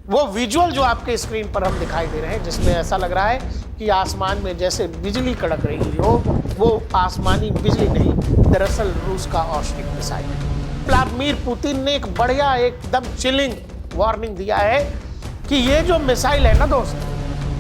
वो विजुअल जो आपके स्क्रीन पर हम दिखाई दे रहे हैं, जिसमें ऐसा लग रहा है कि आसमान में जैसे बिजली कड़क रही हो, वो आसमानी बिजली नहीं, दरअसल रूस का ऑर्शनिक मिसाइल है। व्लादिमीर पुतिन ने एक बढ़िया एकदम चिलिंग वार्निंग दिया है कि ये जो मिसाइल है ना दोस्त,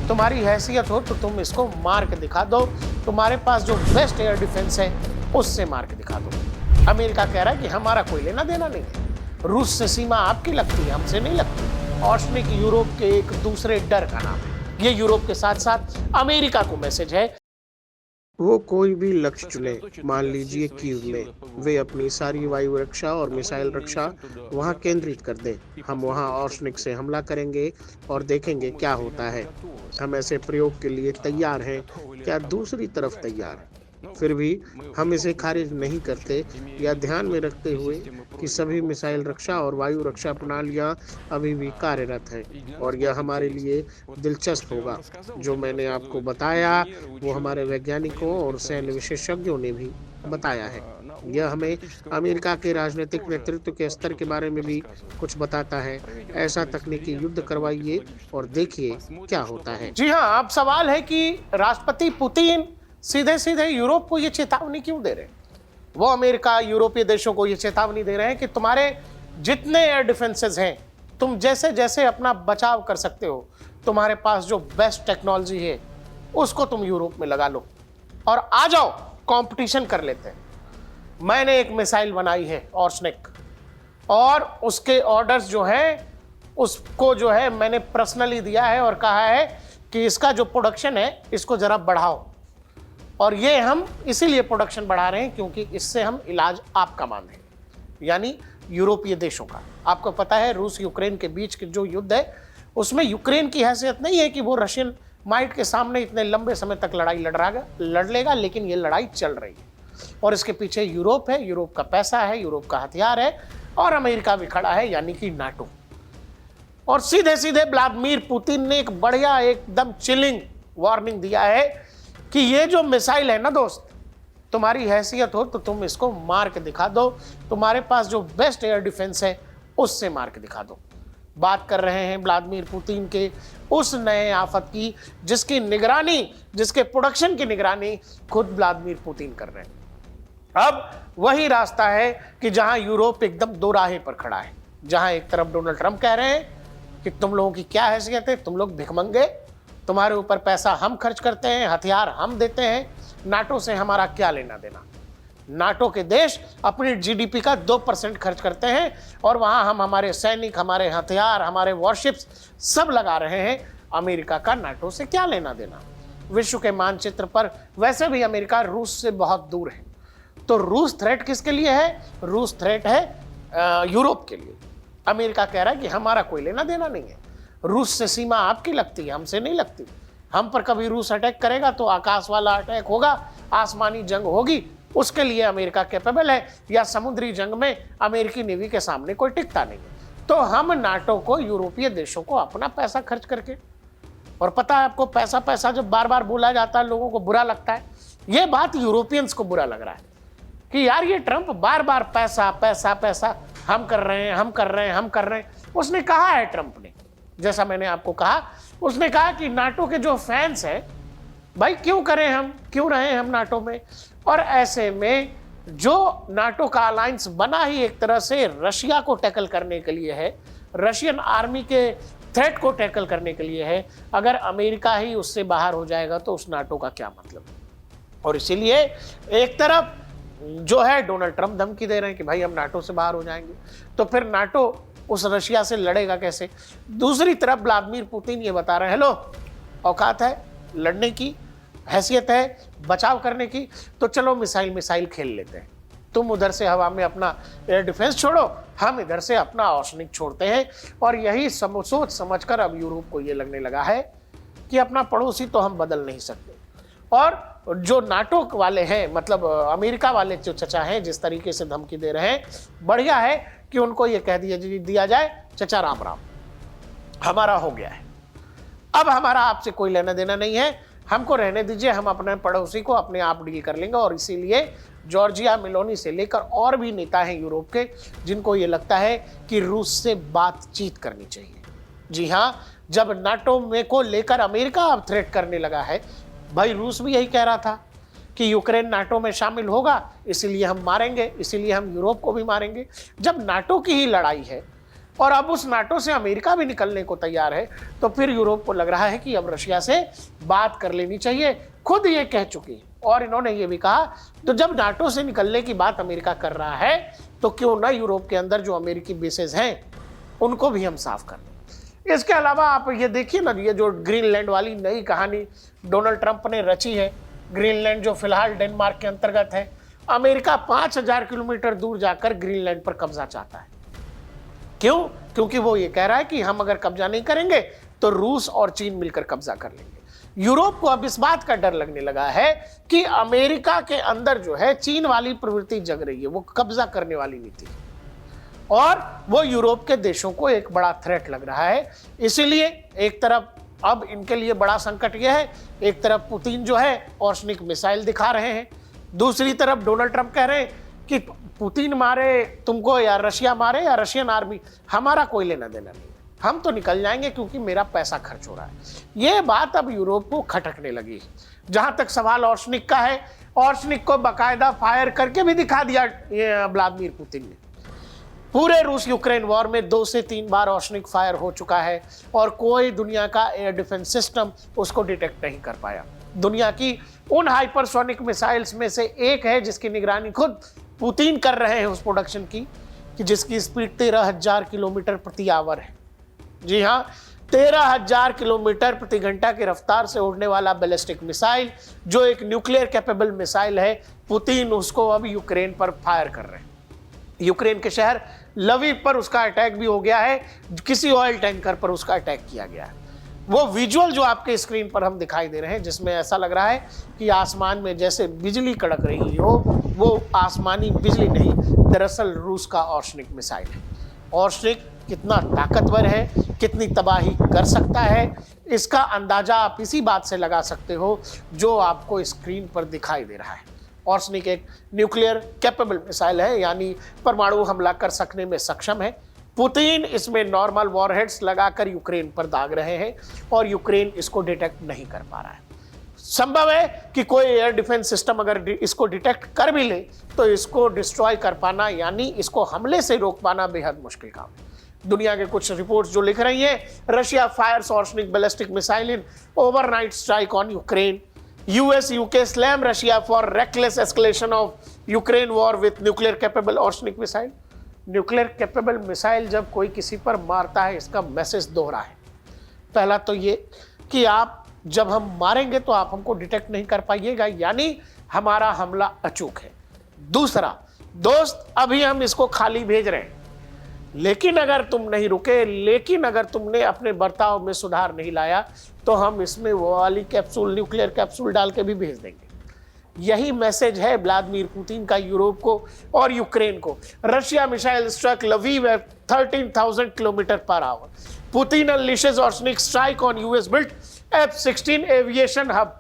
तुम्हारी हैसियत हो तो तुम इसको मार के दिखा दो, तुम्हारे पास जो बेस्ट एयर डिफेंस है उससे मार के दिखा दो। अमेरिका कह रहा है कि हमारा कोई लेना देना नहीं है, रूस से सीमा आपकी लगती है, हमसे नहीं लगती। ऑर्शनिक यूरोप के एक दूसरे डर का नाम है। ये यूरोप के साथ साथ अमेरिका को मैसेज है। वो कोई भी लक्ष्य चुने, मान लीजिए कीव में, वे अपनी सारी वायु रक्षा और मिसाइल रक्षा वहां केंद्रित कर दें। हम वहां ऑर्शनिक से हमला करेंगे और देखेंगे क्या होता है। हम ऐसे प्रयोग के लिए तैयार हैं, क्या दूसरी तरफ तैयार है? फिर भी हम इसे खारिज नहीं करते, या ध्यान में रखते हुए कि सभी मिसाइल रक्षा और वायु रक्षा प्रणालियां अभी भी कार्यरत हैं, और यह हमारे लिए दिलचस्प होगा। जो मैंने आपको बताया वो हमारे वैज्ञानिकों और सैन्य विशेषज्ञों ने भी बताया है। यह हमें अमेरिका के राजनीतिक नेतृत्व के स्तर के बारे में भी कुछ बताता है। ऐसा तकनीकी युद्ध करवाइए और देखिए क्या होता है। जी हाँ, अब सवाल है कि राष्ट्रपति पुतिन सीधे सीधे यूरोप को ये चेतावनी क्यों दे रहे हैं? वो अमेरिका, यूरोपीय देशों को ये चेतावनी दे रहे हैं कि तुम्हारे जितने एयर डिफेंसेस हैं, तुम जैसे जैसे अपना बचाव कर सकते हो, तुम्हारे पास जो बेस्ट टेक्नोलॉजी है उसको तुम यूरोप में लगा लो और आ जाओ, कंपटीशन कर लेते हैं। मैंने एक मिसाइल बनाई है ऑर्शनिक, और उसके ऑर्डर्स जो हैं उसको जो है मैंने पर्सनली दिया है और कहा है कि इसका जो प्रोडक्शन है इसको जरा बढ़ाओ। और ये हम इसीलिए प्रोडक्शन बढ़ा रहे हैं क्योंकि इससे हम इलाज आपका मान रहे हैं, यानी यूरोपीय देशों का। आपको पता है रूस यूक्रेन के बीच के जो युद्ध है उसमें यूक्रेन की हैसियत नहीं है कि वो रशियन माइट के सामने इतने लंबे समय तक लड़ाई लड़ लेगा, लेकिन ये लड़ाई चल रही है और इसके पीछे यूरोप है, यूरोप का पैसा है, यूरोप का हथियार है, और अमेरिका भी खड़ा है, यानी कि नाटो। और सीधे सीधे व्लादिमीर पुतिन ने एक बढ़िया एकदम चिलिंग वार्निंग दिया है कि ये जो मिसाइल है ना दोस्त, तुम्हारी हैसियत हो तो तुम इसको मार के दिखा दो, तुम्हारे पास जो बेस्ट एयर डिफेंस है उससे मार के दिखा दो। बात कर रहे हैं व्लादिमीर पुतिन के उस नए आफत की जिसकी निगरानी, जिसके प्रोडक्शन की निगरानी खुद व्लादिमीर पुतिन कर रहे हैं। अब वही रास्ता है कि जहां यूरोप एकदम दो राहे पर खड़ा है, जहां एक तरफ डोनाल्ड ट्रंप कह रहे हैं कि तुम लोगों की क्या हैसियत है, तुम लोग भिखमंगे, तुम्हारे ऊपर पैसा हम खर्च करते हैं, हथियार हम देते हैं, नाटो से हमारा क्या लेना देना। नाटो के देश अपनी जीडीपी का 2% खर्च करते हैं और वहां हम हमारे सैनिक, हमारे हथियार, हमारे वॉरशिप्स सब लगा रहे हैं। अमेरिका का नाटो से क्या लेना देना? विश्व के मानचित्र पर वैसे भी अमेरिका रूस से बहुत दूर है, तो रूस थ्रेट किसके लिए है? रूस थ्रेट है यूरोप के लिए। अमेरिका कह रहा है कि हमारा कोई लेना देना नहीं है, रूस से सीमा आपकी लगती है, हमसे नहीं लगती। हम पर कभी रूस अटैक करेगा तो आकाश वाला अटैक होगा, आसमानी जंग होगी, उसके लिए अमेरिका कैपेबल है, या समुद्री जंग में अमेरिकी नेवी के सामने कोई टिकता नहीं है। तो हम नाटो को, यूरोपीय देशों को अपना पैसा खर्च करके, और पता है आपको, पैसा पैसा जब बार बार बोला जाता है लोगों को बुरा लगता है। ये बात यूरोपियंस को बुरा लग रहा है कि यार ये ट्रंप बार बार पैसा पैसा पैसा, हम कर रहे हैं, हम कर रहे हैं, हम कर रहे हैं। उसने कहा है, ट्रंप ने, जैसा मैंने आपको कहा, उसने कहा कि नाटो के जो फैंस हैं, भाई क्यों करें हम, क्यों रहे हम नाटो में। और ऐसे में जो नाटो का अलायंस बना ही एक तरह से रशिया को टैकल करने के लिए है, रशियन आर्मी के थ्रेट को टैकल करने के लिए है। अगर अमेरिका ही उससे बाहर हो जाएगा तो उस नाटो का क्या मतलब। और इसीलिए एक तरफ जो है डोनाल्ड ट्रंप धमकी दे रहे हैं कि भाई हम नाटो से बाहर हो जाएंगे, तो फिर नाटो उस रशिया से लड़ेगा कैसे। दूसरी तरफ व्लादिमीर पुतिन ये बता रहे हैं, हेलो, औकात है लड़ने की, हैसियत है बचाव करने की, तो चलो मिसाइल खेल लेते हैं। तुम उधर से हवा में अपना एयर डिफेंस छोड़ो, हम इधर से अपना ऑर्शनिक छोड़ते हैं। और यही सोच समझकर अब यूरोप को ये लगने लगा है कि अपना पड़ोसी तो हम बदल नहीं सकते। और जो नाटो वाले हैं, मतलब अमेरिका वाले जो चचा हैं, जिस तरीके से धमकी दे रहे हैं, बढ़िया है कि उनको ये कह दिया जाए, चचा राम राम, हमारा हो गया है, अब हमारा आपसे कोई लेना देना नहीं है, हमको रहने दीजिए, हम अपने पड़ोसी को अपने आप डील कर लेंगे। और इसीलिए जॉर्जिया मेलोनी से लेकर और भी नेता हैं यूरोप के, जिनको ये लगता है कि रूस से बातचीत करनी चाहिए। जी हाँ, जब नाटो में को लेकर अमेरिका अब थ्रेट करने लगा है, भाई रूस भी यही कह रहा था कि यूक्रेन नाटो में शामिल होगा, इसीलिए हम मारेंगे, इसीलिए हम यूरोप को भी मारेंगे। जब नाटो की ही लड़ाई है और अब उस नाटो से अमेरिका भी निकलने को तैयार है, तो फिर यूरोप को लग रहा है कि अब रशिया से बात कर लेनी चाहिए। खुद ये कह चुकी है और इन्होंने ये भी कहा, तो जब नाटो से निकलने की बात अमेरिका कर रहा है तो क्यों ना यूरोप के अंदर जो अमेरिकी बेसेस हैं उनको भी हम साफ कर दें। इसके अलावा आप ये देखिए ना, ये जो ग्रीनलैंड वाली नई कहानी डोनाल्ड ट्रंप ने रची है, ग्रीनलैंड जो फिलहाल डेनमार्क के अंतर्गत है, अमेरिका 5000 किलोमीटर दूर जाकर ग्रीनलैंड पर कब्जा चाहता है। क्यों? क्योंकि वो ये कह रहा है कि हम अगर कब्जा नहीं करेंगे तो रूस और चीन मिलकर कब्जा कर लेंगे। यूरोप को अब इस बात का डर लगने लगा है कि अमेरिका के अंदर जो है चीन वाली प्रवृत्ति जग रही है, वो कब्जा करने वाली नीति, और वो यूरोप के देशों को एक बड़ा थ्रेट लग रहा है। इसीलिए एक तरफ अब इनके लिए बड़ा संकट यह है, एक तरफ पुतिन जो है ऑर्शनिक मिसाइल दिखा रहे हैं, दूसरी तरफ डोनाल्ड ट्रंप कह रहे हैं कि पुतिन मारे तुमको या रशिया मारे या रशियन आर्मी, हमारा कोई लेना देना नहीं, हम तो निकल जाएंगे क्योंकि मेरा पैसा खर्च हो रहा है। ये बात अब यूरोप को खटकने लगी। जहां तक सवाल ऑर्शनिक का है, ऑर्शनिक को बाकायदा फायर करके भी दिखा दिया व्लादिमीर पुतिन ने। पूरे रूस यूक्रेन वॉर में 2 से 3 बार ऑर्शनिक फायर हो चुका है और कोई दुनिया का एयर डिफेंस सिस्टम उसको डिटेक्ट नहीं कर पाया। दुनिया की उन हाइपरसोनिक मिसाइल्स में से एक है जिसकी निगरानी खुद पुतिन कर रहे हैं उस प्रोडक्शन की, कि जिसकी स्पीड 13,000 किलोमीटर प्रति आवर है। जी हाँ, 13,000 किलोमीटर प्रति घंटा की रफ्तार से उड़ने वाला बैलिस्टिक मिसाइल, जो एक न्यूक्लियर कैपेबल मिसाइल है, पुतिन उसको अब यूक्रेन पर फायर कर रहे हैं। यूक्रेन के शहर लवीव पर उसका अटैक भी हो गया है, किसी ऑयल टैंकर पर उसका अटैक किया गया है। वो विजुअल जो आपके स्क्रीन पर हम दिखाई दे रहे हैं, जिसमें ऐसा लग रहा है कि आसमान में जैसे बिजली कड़क रही हो, वो आसमानी बिजली नहीं, दरअसल रूस का ऑर्शनिक मिसाइल है। ऑर्शनिक कितना ताकतवर है, कितनी तबाही कर सकता है, इसका अंदाजा आप इसी बात से लगा सकते हो जो आपको स्क्रीन पर दिखाई दे रहा है। ऑर्शनिक एक न्यूक्लियर कैपेबल मिसाइल है, यानी परमाणु हमला कर सकने में सक्षम है। पुतिन इसमें नॉर्मल वॉरहेड्स लगाकर यूक्रेन पर दाग रहे हैं और यूक्रेन इसको डिटेक्ट नहीं कर पा रहा है। संभव है कि कोई एयर डिफेंस सिस्टम अगर इसको डिटेक्ट कर भी ले तो इसको डिस्ट्रॉय कर पाना, यानी इसको हमले से रोक पाना बेहद मुश्किल काम है। दुनिया के कुछ रिपोर्ट्स जो लिख रही हैं, Russia fires Oreshnik ballistic missile in overnight strike on Ukraine, US UK slam Russia for reckless escalation of Ukraine war with nuclear capable Oreshnik missile. Nuclear capable missile जब कोई किसी पर मारता है, इसका मैसेज दोहरा है। पहला तो ये कि आप जब हम मारेंगे तो आप हमको डिटेक्ट नहीं कर पाइएगा, यानी हमारा हमला अचूक है। दूसरा, दोस्त अभी हम इसको खाली भेज रहे हैं, लेकिन अगर तुम नहीं रुके, लेकिन अगर तुमने अपने बर्ताव में सुधार नहीं लाया तो हम इसमें वो वाली कैप्सूल, न्यूक्लियर कैप्सूल डाल के भी भेज देंगे। यही मैसेज है व्लादिमीर पुतिन का यूरोप को और यूक्रेन को। Russia missile struck Lviv at 13,000 kilometre per hour. Putin unleashes Oreshnik strike on US built F-16 aviation hub.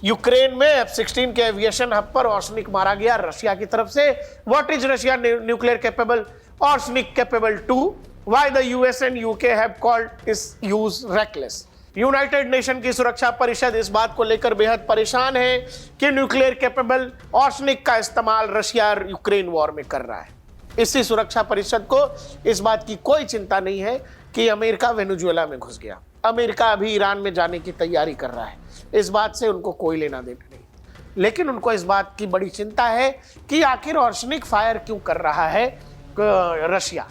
Ukraine में F-16 के एविएशन हब पर ऑर्शनिक मारा गया रशिया की तरफ से। What is Russia nuclear capable Oreshnik capable to? Why the US and UK have called इस use reckless? United Nation की सुरक्षा परिषद इस बात को लेकर बेहद परेशान है कि न्यूक्लियर कैपेबल ऑर्शनिक का इस्तेमाल रशिया यूक्रेन वॉर में कर रहा है। इसी सुरक्षा परिषद को इस बात की कोई चिंता नहीं है कि अमेरिका वेनेजुएला में घुस गया। अमेरिका अभी ईरान में जाने की तैयारी कर रहा है, इस बात से उनको कोई लेना देना नहीं। लेकिन उनको इस बात की बड़ी चिंता है कि आखिर ऑर्शनिक फायर क्यों कर रहा है रशिया,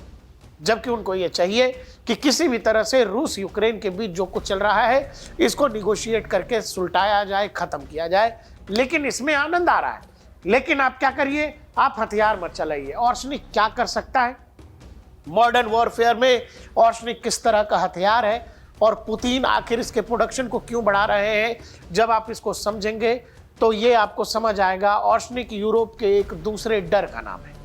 जबकि उनको ये चाहिए कि किसी भी तरह से रूस यूक्रेन के बीच जो कुछ चल रहा है इसको निगोशिएट करके सुलटाया जाए, खत्म किया जाए। लेकिन इसमें आनंद आ रहा है। लेकिन आप क्या करिए, आप हथियार मत चलाइए। ऑर्शनिक क्या कर सकता है? मॉडर्न वॉरफेयर में ऑर्शनिक किस तरह का हथियार है और पुतिन आखिर इसके प्रोडक्शन को क्यों बढ़ा रहे हैं, जब आप इसको समझेंगे तो ये आपको समझ आएगा। ऑर्शनिक यूरोप के एक दूसरे डर का नाम है।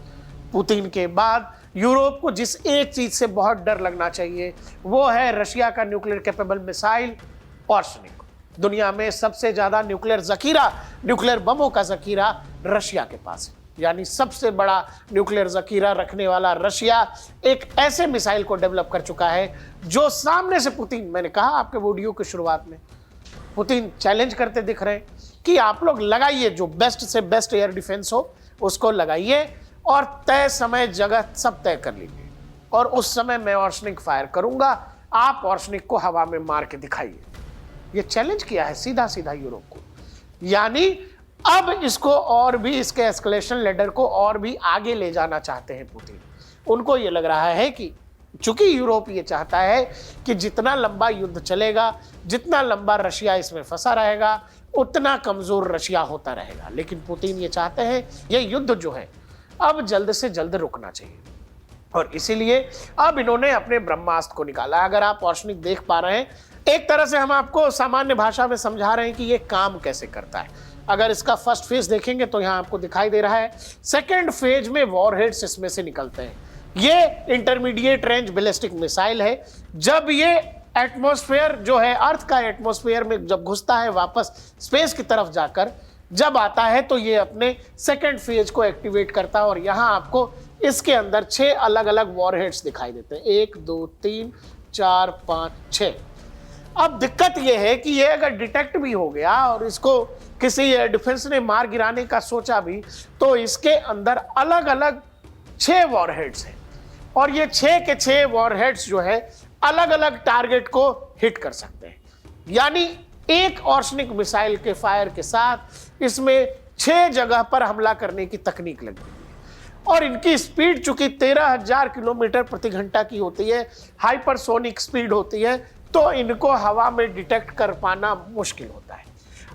पुतिन के बाद यूरोप को जिस एक चीज से बहुत डर लगना चाहिए वो है रशिया का न्यूक्लियर कैपेबल मिसाइल ऑर्शनिक। दुनिया में सबसे ज्यादा न्यूक्लियर जखीरा, न्यूक्लियर बमों का जखीरा रशिया के पास है। यानी सबसे बड़ा न्यूक्लियर जखीरा रखने वाला रशिया एक ऐसे मिसाइल को डेवलप कर चुका है जो सामने से पुतिन, मैंने कहा आपके वीडियो की शुरुआत में, पुतिन चैलेंज करते दिख रहे हैं कि आप लोग लगाइए, जो बेस्ट से बेस्ट एयर डिफेंस हो उसको लगाइए और तय समय जगह सब तय कर लीजिए, और उस समय मैं ऑर्शनिक फायर करूंगा, आप ऑर्शनिक को हवा में मार के दिखाइए। ये चैलेंज किया है सीधा सीधा यूरोप को। यानी अब इसको और भी, इसके एस्केलेशन लेडर को और भी आगे ले जाना चाहते हैं पुतिन। उनको ये लग रहा है कि चूंकि यूरोप ये चाहता है कि जितना लंबा युद्ध चलेगा, जितना लंबा रशिया इसमें फंसा रहेगा, उतना कमजोर रशिया होता रहेगा। लेकिन पुतिन ये चाहते हैं ये युद्ध जो है अब जल्द से जल्द रुकना चाहिए, और इसीलिए अब इन्होंने अपने ब्रह्मास्त्र को निकाला। अगर आप ऑर्शनिक देख पा रहे हैं, एक तरह से हम आपको सामान्य भाषा में समझा रहे हैं कि ये काम कैसे करता है। अगर इसका फर्स्ट फेज देखेंगे तो यहाँ आपको दिखाई दे रहा है, सेकेंड फेज में वॉरहेड्स इसमें से निकलते हैं। ये इंटरमीडिएट रेंज बैलिस्टिक मिसाइल है। जब ये एटमॉस्फेयर जो है, अर्थ का एटमॉस्फेयर में जब घुसता है वापस स्पेस की तरफ जाकर जब आता है, तो ये अपने सेकेंड फेज को एक्टिवेट करता है, और यहाँ आपको इसके अंदर 6 अलग अलग वॉरहेड्स दिखाई देते हैं, 1 2 3 4 5 6। अब दिक्कत यह है कि ये अगर डिटेक्ट भी हो गया और इसको किसी एयर डिफेंस ने मार गिराने का सोचा भी, तो इसके अंदर अलग अलग 6 वॉरहेड्स हैं, और ये 6 के 6 वॉरहेड्स जो है अलग अलग टारगेट को हिट कर सकते हैं। यानी एक ऑर्शनिक मिसाइल के फायर के साथ इसमें 6 जगह पर हमला करने की तकनीक लगी है, और इनकी स्पीड चूंकि 13,000 किलोमीटर प्रति घंटा की होती है, हाइपरसोनिक स्पीड होती है, तो इनको हवा में डिटेक्ट कर पाना मुश्किल होता है।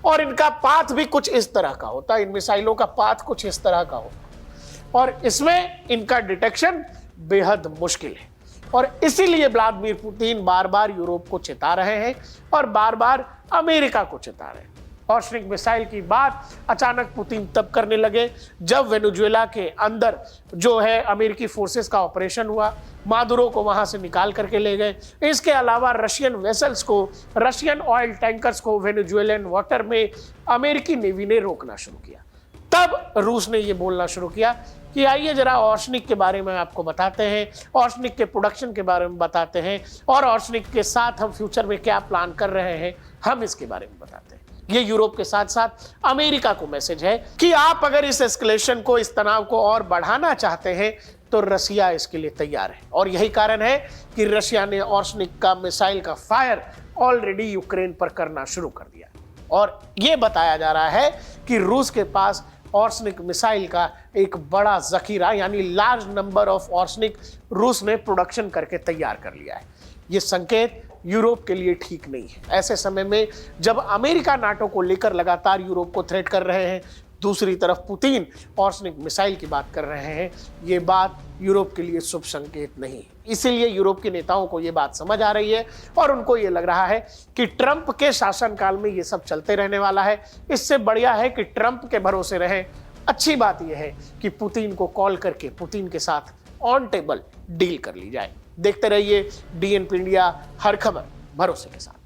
और इनका पाथ भी कुछ इस तरह का होता है, इन मिसाइलों का पाथ कुछ इस तरह का होता है, और इसमें इनका डिटेक्शन बेहद मुश्किल है। और इसीलिए व्लादिमीर पुतिन बार बार यूरोप को चेता रहे हैं और बार बार अमेरिका को चेता रहे हैं। ऑर्शनिक मिसाइल की बात अचानक पुतिन तब करने लगे जब वेनेजुएला के अंदर जो है अमेरिकी फोर्सेस का ऑपरेशन हुआ, मादुरो को वहां से निकाल करके ले गए। इसके अलावा रशियन वेसल्स को, रशियन ऑयल टैंकर्स को वेनेजुएलन वाटर में अमेरिकी नेवी ने रोकना शुरू किया। तब रूस ने ये बोलना शुरू किया कि आइए जरा ऑर्शनिक के बारे में आपको बताते हैं, ऑर्शनिक के प्रोडक्शन के बारे में बताते हैं, और ऑर्शनिक के साथ हम फ्यूचर में क्या प्लान कर रहे हैं हम इसके बारे में बताते हैं। ये यूरोप के साथ साथ अमेरिका को मैसेज है कि आप अगर इस एस्केलेशन को, इस तनाव को और बढ़ाना चाहते हैं तो रशिया इसके लिए तैयार है। और यही कारण है कि रशिया ने ऑर्शनिक का मिसाइल का फायर ऑलरेडी यूक्रेन पर करना शुरू कर दिया, और यह बताया जा रहा है कि रूस के पास ऑर्शनिक मिसाइल का एक बड़ा जखीरा यानी लार्ज नंबर ऑफ ऑर्शनिक रूस ने प्रोडक्शन करके तैयार कर लिया है। ये संकेत यूरोप के लिए ठीक नहीं है। ऐसे समय में जब अमेरिका नाटो को लेकर लगातार यूरोप को थ्रेट कर रहे हैं, दूसरी तरफ पुतिन ऑर्शनिक मिसाइल की बात कर रहे हैं, ये बात यूरोप के लिए शुभ संकेत नहीं है। इसीलिए यूरोप के नेताओं को ये बात समझ आ रही है और उनको ये लग रहा है कि ट्रंप के शासनकाल में ये सब चलते रहने वाला है। इससे बढ़िया है कि ट्रंप के भरोसे रहें। अच्छी बात यह है कि पुतिन को कॉल करके पुतिन के साथ ऑन टेबल डील कर ली जाए। देखते रहिए DNP इंडिया, हर खबर भरोसे के साथ।